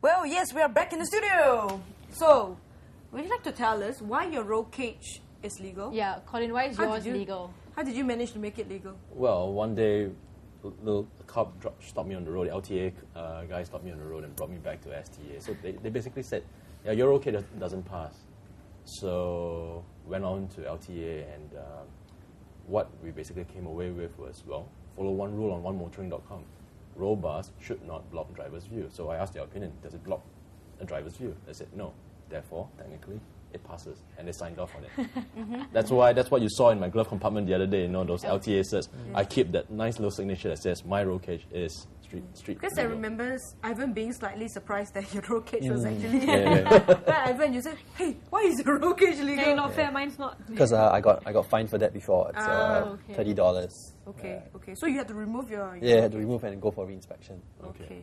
Well, yes, we are back in the studio. So, would you like to tell us why your roll cage is legal? Yeah, Colin, why is yours legal? How did you manage to make it legal? Well, one day, the cop stopped me on the road. The LTA guy stopped me on the road and brought me back to STA. So they basically said, yeah, your roll cage doesn't pass. So went on to LTA, and what we basically came away with was, well, follow one rule on onemotoring.com. Roll bars should not block driver's view. So I asked their opinion, does it block a driver's view? They said no. Therefore, technically, it passes, and they signed off on it. That's what you saw in my glove compartment the other day. You know, those LTA certs. I keep that nice little signature that says my roll cage is street. Because I remember Ivan being slightly surprised that your roll cage was actually Ivan, you said, "Hey, why is your roll cage legal?" Hey, not fair. Mine's not. Because I got fined for that before. It's $30. Okay. So you had to remove your I had to remove and go for reinspection. Okay,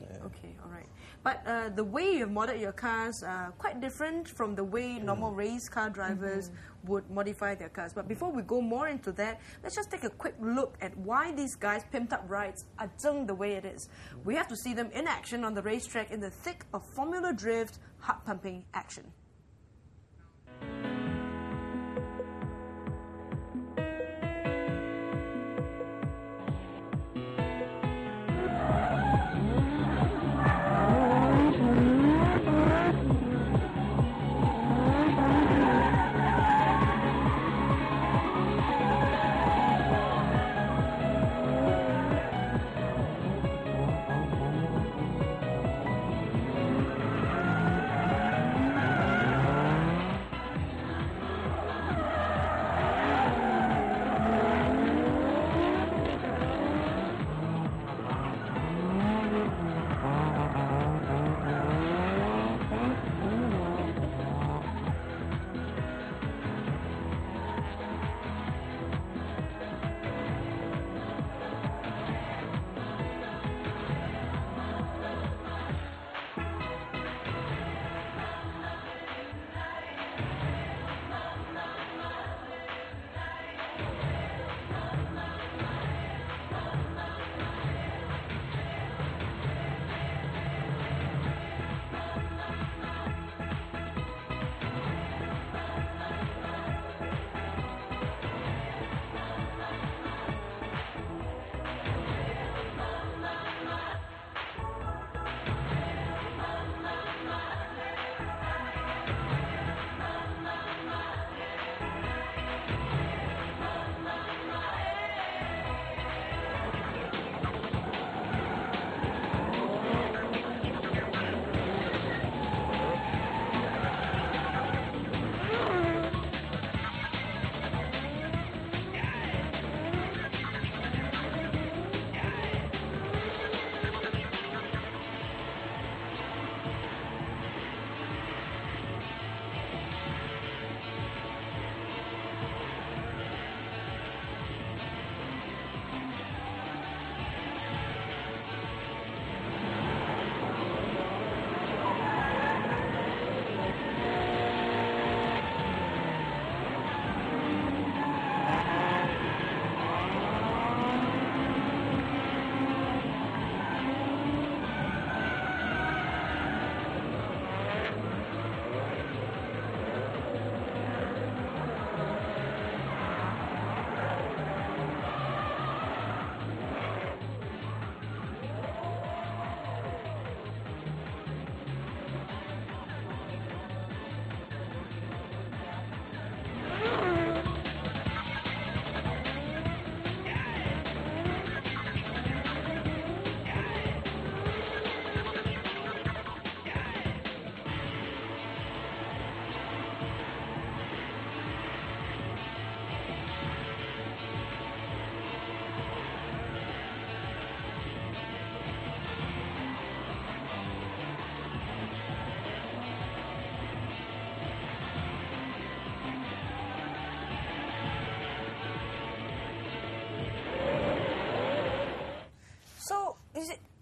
all right. But the way you've modded your cars are quite different from the way normal race car drivers would modify their cars. But before we go more into that, let's just take a quick look at why these guys' pimped-up rides are Zhng the way it is. We have to see them in action on the racetrack in the thick of Formula Drift heart-pumping action.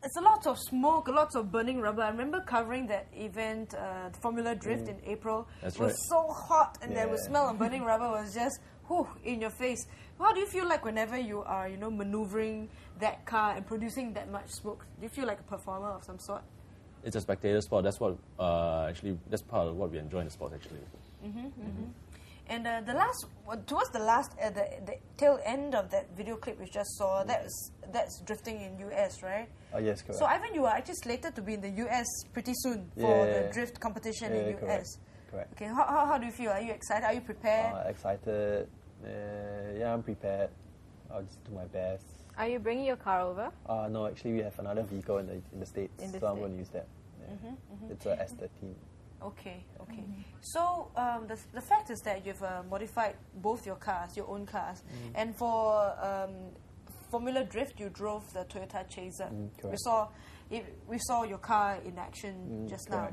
It's a lot of smoke, lots of burning rubber. I remember covering that event, Formula Drift in April. That's it was so hot, and the smell of burning rubber was just in your face. How do you feel like whenever you are, maneuvering that car and producing that much smoke? Do you feel like a performer of some sort? It's a spectator sport. That's what that's part of what we enjoy in the sport actually. And towards the last, the tail end of that video clip we just saw, that's drifting in US, right? Yes, correct. So Ivan, you are actually slated to be in the US pretty soon for the drift competition in US. Correct. Okay, how do you feel? Are you excited? Are you prepared? Excited. Yeah, I'm prepared. I'll just do my best. Are you bringing your car over? No, actually we have another vehicle in the States, so I'm going to use that. Yeah. It's a S13. Okay. So the fact is that you've modified both your cars, your own cars, and for Formula Drift, you drove the Toyota Chaser. We saw your car in action just now.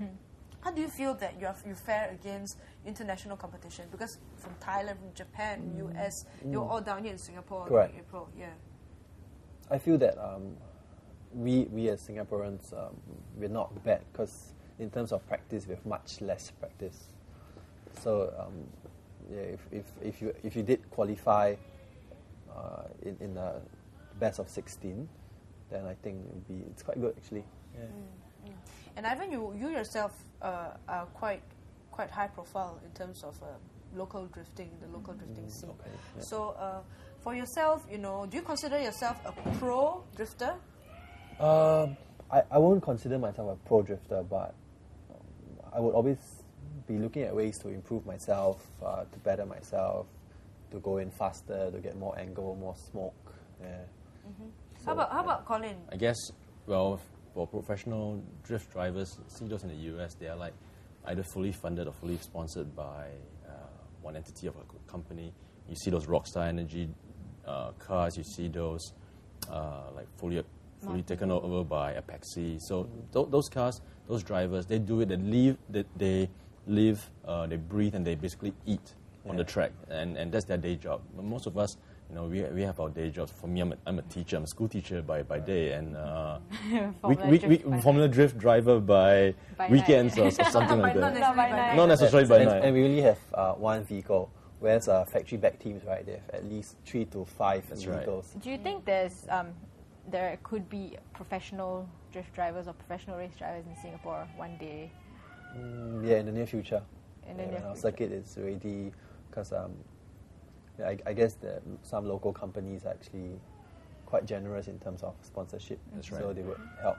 How do you feel that you fare against international competition? Because from Thailand, from Japan, US, you're all down here in Singapore in April. Yeah. I feel that we as Singaporeans, we're not bad because in terms of practice, we have much less practice. So if you did qualify in the best of 16, then I think it's quite good actually. Yeah. And Ivan, you yourself are quite high profile in terms of local drifting, the local drifting scene. Okay, yeah. So for yourself, do you consider yourself a pro drifter? I won't consider myself a pro drifter, but I would always be looking at ways to improve myself, to better myself, to go in faster, to get more angle, more smoke. Yeah. So, how about Colin? I guess, well, for professional drift drivers, see those in the US, they are like either fully funded or fully sponsored by one entity of a company. You see those Rockstar Energy cars, you see those like fully taken over by Apexi. So those cars, those drivers, they do it. They live, they breathe, and they basically eat on the track, and that's their day job. But most of us, we have our day jobs. For me, I'm a teacher. I'm a school teacher by day, and Formula Drift driver by weekends or something like that. Not necessarily by night. And we only have one vehicle. Whereas factory back teams, right, they have at least 3 to 5 vehicles. Do you think there could be professional drift drivers or professional race drivers in Singapore one day? Yeah, in the near future. Our circuit is ready, because I guess that some local companies are actually quite generous in terms of sponsorship. That's right. So they would help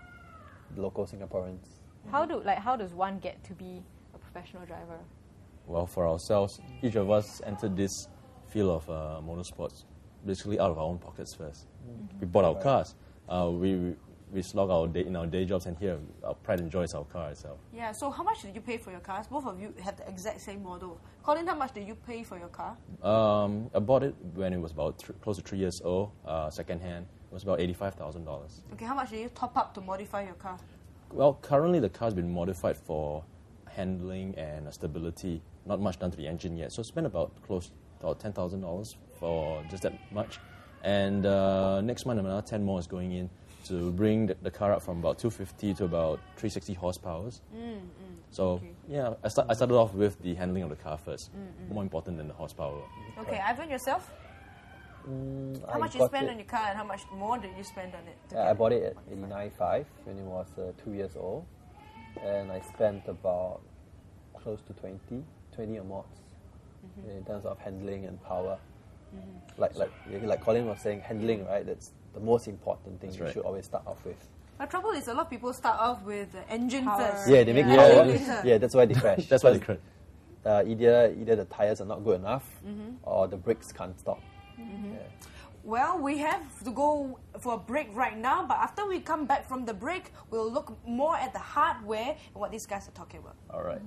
local Singaporeans. How does one get to be a professional driver? Well, for ourselves, each of us entered this field of motorsports basically out of our own pockets first. We bought our cars. We slog in our day jobs, and here our pride and joy is our car itself. Yeah, so how much did you pay for your cars? Both of you have the exact same model. Colin, how much did you pay for your car? I bought it when it was about close to 3 years old, second hand. It was about $85,000. Okay, how much did you top up to modify your car? Well, currently the car's been modified for handling and stability. Not much done to the engine yet. So I spent about $10,000 for just that much. And next month another 10 more is going in to bring the car up from about 250 to about 360 horsepower. So yeah, I started off with the handling of the car first. More important than the horsepower. Okay, Ivan, yourself? How much you spend on your car and how much more did you spend on it? Yeah, I bought it at 89.5 when it was 2 years old. And I spent about close to 20 or more in terms of handling and power. Like Colin was saying, handling, right? That's the most important thing you should always start off with. The trouble is a lot of people start off with the engine first. Yeah, they make power. Yeah, that's why they crash. That's why they crash. Either the tires are not good enough or the brakes can't stop. Yeah. Well, we have to go for a break right now, but after we come back from the break, we'll look more at the hardware and what these guys are talking about. All right.